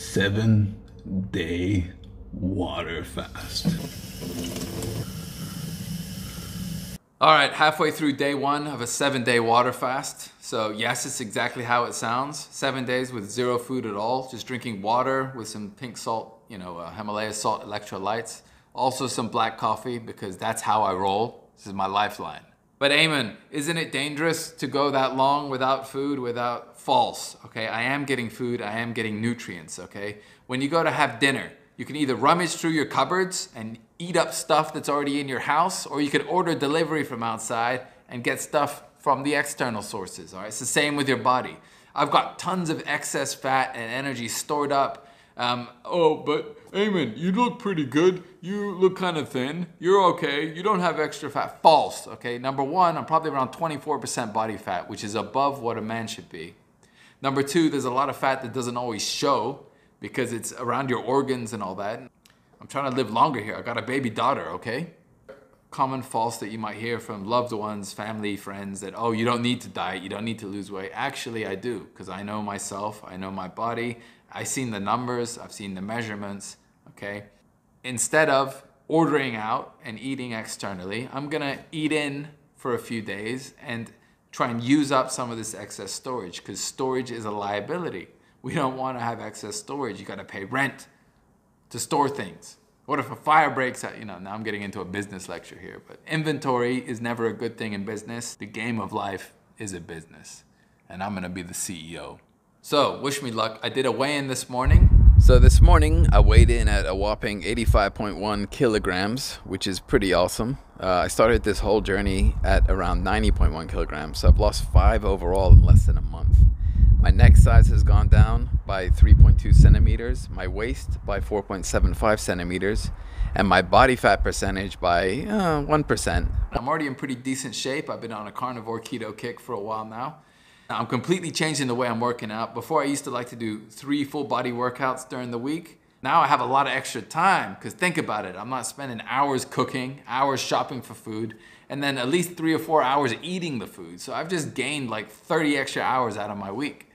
7-day water fast. All right, halfway through day one of a 7-day water fast. So yes, it's exactly how it sounds. 7 days with zero food at all, just drinking water with some pink salt, Himalaya salt electrolytes. Also some black coffee because that's how I roll. This is my lifeline. But Eamon, isn't it dangerous to go that long without food, false, okay? I am getting food, I am getting nutrients, okay? When you go to have dinner, you can either rummage through your cupboards and eat up stuff that's already in your house, or you can order delivery from outside and get stuff from the external sources, all right? It's the same with your body. I've got tons of excess fat and energy stored up. Oh, but Eamon, you look pretty good. You look kind of thin. You're okay. You don't have extra fat. False, okay? Number one, I'm probably around 24% body fat, which is above what a man should be. Number two, there's a lot of fat that doesn't always show because it's around your organs and all that. I'm trying to live longer here. I got a baby daughter, okay? Common false that you might hear from loved ones, family, friends, that, oh, you don't need to diet, you don't need to lose weight. Actually, I do, because I know myself, I know my body, I've seen the numbers, I've seen the measurements, okay? Instead of ordering out and eating externally, I'm gonna eat in for a few days and try and use up some of this excess storage, because storage is a liability. We don't wanna have excess storage. You gotta pay rent to store things. What if a fire breaks out? Now I'm getting into a business lecture here, but inventory is never a good thing in business. The game of life is a business, and I'm gonna be the CEO. So, wish me luck. I did a weigh-in this morning. So this morning, I weighed in at a whopping 85.1 kilograms, which is pretty awesome. I started this whole journey at around 90.1 kilograms, so I've lost 5 overall in less than a month. My neck size has gone down by 3.2 centimeters, my waist by 4.75 centimeters, and my body fat percentage by 1%. I'm already in pretty decent shape. I've been on a carnivore keto kick for a while now. I'm completely changing the way I'm working out. Before I used to like to do 3 full body workouts during the week. Now I have a lot of extra time, because think about it. I'm not spending hours cooking, hours shopping for food, and then at least 3 or 4 hours eating the food. So I've just gained like 30 extra hours out of my week.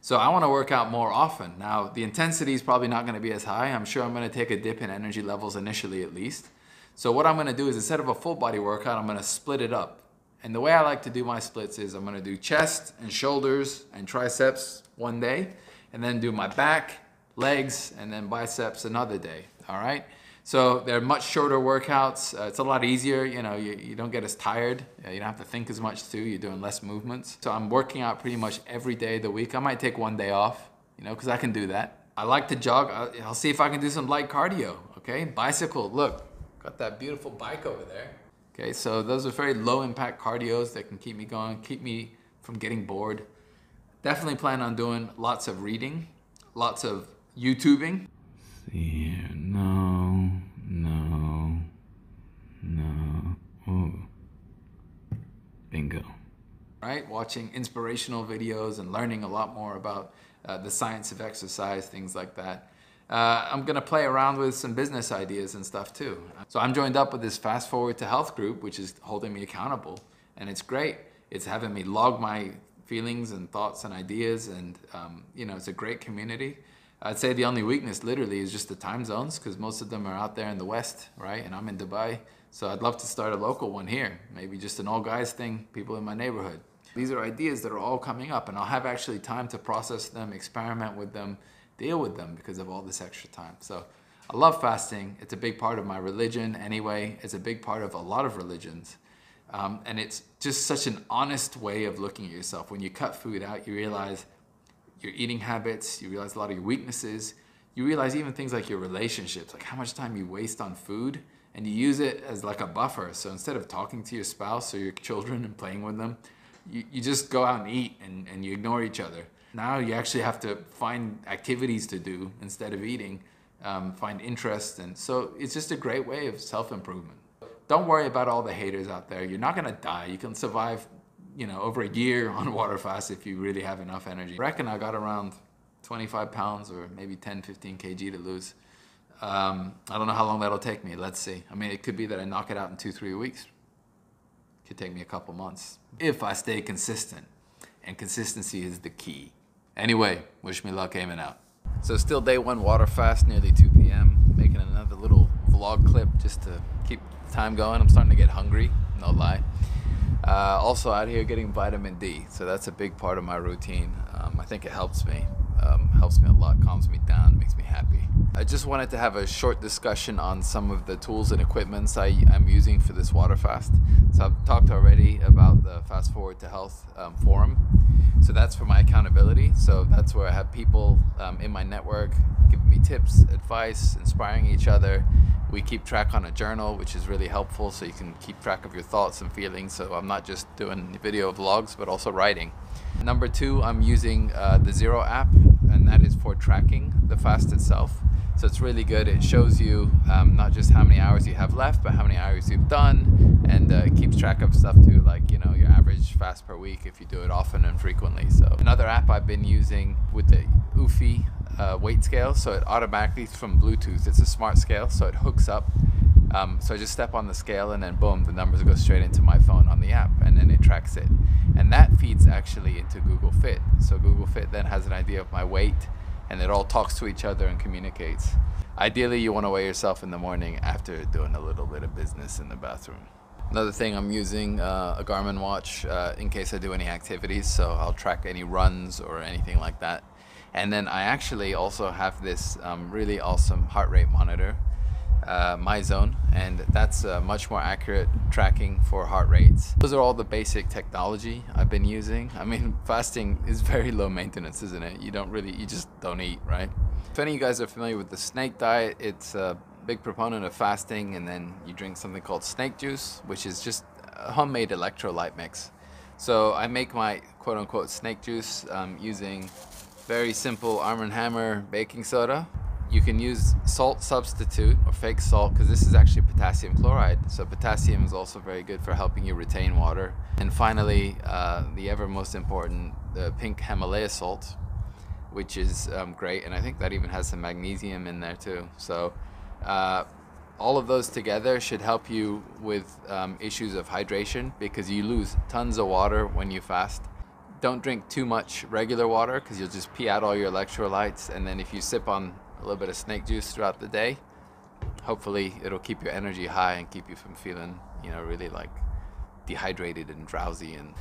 So I want to work out more often. Now, the intensity is probably not going to be as high. I'm sure I'm going to take a dip in energy levels initially at least. So what I'm going to do is, instead of a full body workout, I'm going to split it up. And the way I like to do my splits is I'm going to do chest and shoulders and triceps one day, and then do my back, legs, and then biceps another day, all right? So they're much shorter workouts. It's a lot easier, you don't get as tired. You don't have to think as much too. You're doing less movements. So I'm working out pretty much every day of the week. I might take one day off, because I can do that. I like to jog. I'll see if I can do some light cardio, okay? Bicycle, look, got that beautiful bike over there. Okay, so those are very low impact cardios that can keep me going, keep me from getting bored. Definitely plan on doing lots of reading, lots of YouTubing. See here, no. Ooh. Bingo. Right, watching inspirational videos and learning a lot more about the science of exercise, things like that. I'm gonna play around with some business ideas and stuff too. So I'm joined up with this Fast Forward to Health group, which is holding me accountable, and it's great. It's having me log my feelings and thoughts and ideas, and it's a great community. I'd say the only weakness literally is just the time zones, because most of them are out there in the West, right? And I'm in Dubai. So I'd love to start a local one here, maybe just an all guys thing, people in my neighborhood. These are ideas that are all coming up, and I'll have actually time to process them, experiment with them, deal with them because of all this extra time. So I love fasting. It's a big part of my religion anyway. It's a big part of a lot of religions. And it's just such an honest way of looking at yourself. When you cut food out, you realize your eating habits, you realize a lot of your weaknesses, you realize even things like your relationships, like how much time you waste on food, and you use it as like a buffer. So instead of talking to your spouse or your children and playing with them, you just go out and eat and you ignore each other. Now you actually have to find activities to do instead of eating, find interest. And so it's just a great way of self-improvement. Don't worry about all the haters out there. You're not gonna die. You can survive, over a year on water fast if you really have enough energy. I reckon I got around 25 pounds or maybe 10, 15 kg to lose. I don't know how long that'll take me. Let's see. I mean, it could be that I knock it out in 2-3 weeks. It could take me a couple months if I stay consistent. And consistency is the key. Anyway, wish me luck, aiming out. So still day one water fast, nearly 2 p.m. Making another little vlog clip just to keep the time going. I'm starting to get hungry, no lie. Also out here getting vitamin D, so that's a big part of my routine. I think it helps me a lot, calms me down, makes me happy. I just wanted to have a short discussion on some of the tools and equipments I'm using for this water fast. So I've talked already about the Fast Forward to Health forum. So that's for my accountability. So that's where I have people in my network giving me tips, advice, inspiring each other. We keep track on a journal, which is really helpful, so you can keep track of your thoughts and feelings. So I'm not just doing video vlogs, but also writing. Number two, I'm using the Zero app, and that is for tracking the fast itself. So it's really good. It shows you not just how many hours you have left, but how many hours you've done, and it keeps track of stuff too, like, you know, your average fast per week if you do it often and frequently. So another app I've been using with the Eufy weight scale, so it automatically, from Bluetooth, it's a smart scale, so it hooks up. So I just step on the scale and then boom, the numbers go straight into my phone on the app, and then it tracks it. And that feeds actually into Google Fit. So Google Fit then has an idea of my weight, and it all talks to each other and communicates. Ideally, you want to weigh yourself in the morning after doing a little bit of business in the bathroom. Another thing, I'm using a Garmin watch in case I do any activities, so I'll track any runs or anything like that. And then I actually also have this really awesome heart rate monitor, MyZone, and that's much more accurate tracking for heart rates. Those are all the basic technology I've been using. I mean, fasting is very low maintenance, isn't it? You just don't eat, right? If any of you guys are familiar with the snake diet, it's a big proponent of fasting, and then you drink something called snake juice, which is just a homemade electrolyte mix. So I make my quote-unquote snake juice using very simple Arm & Hammer baking soda. You can use salt substitute or fake salt, because this is actually potassium chloride. So potassium is also very good for helping you retain water. And finally, the ever most important, the pink Himalaya salt, which is great. And I think that even has some magnesium in there too. So all of those together should help you with issues of hydration, because you lose tons of water when you fast. Don't drink too much regular water, because you'll just pee out all your electrolytes. And then if you sip on a little bit of snake juice throughout the day, hopefully it'll keep your energy high and keep you from feeling, you know, really like dehydrated and drowsy. And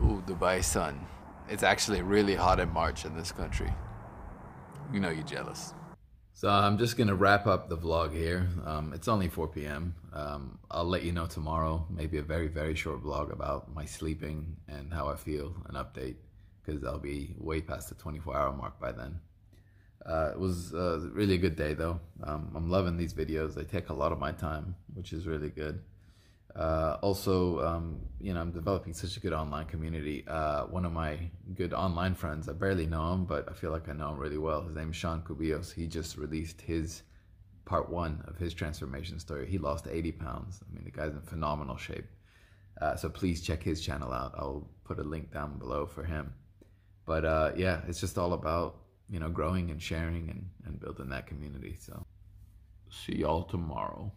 ooh, Dubai sun. It's actually really hot in March in this country. You know, you're jealous. So I'm just gonna wrap up the vlog here. It's only 4 p.m. I'll let you know tomorrow, maybe a very, very short vlog about my sleeping and how I feel, an update, because I'll be way past the 24-hour mark by then. It was really a good day though. I'm loving these videos. They take a lot of my time, which is really good. Also, you know, I'm developing such a good online community. One of my good online friends, I barely know him, but I feel like I know him really well. His name's Sean Cubillos. He just released his part 1 of his transformation story. He lost 80 pounds. I mean, the guy's in phenomenal shape. So please check his channel out. I'll put a link down below for him. But yeah, it's just all about, you know, growing and sharing and building that community. So see y'all tomorrow.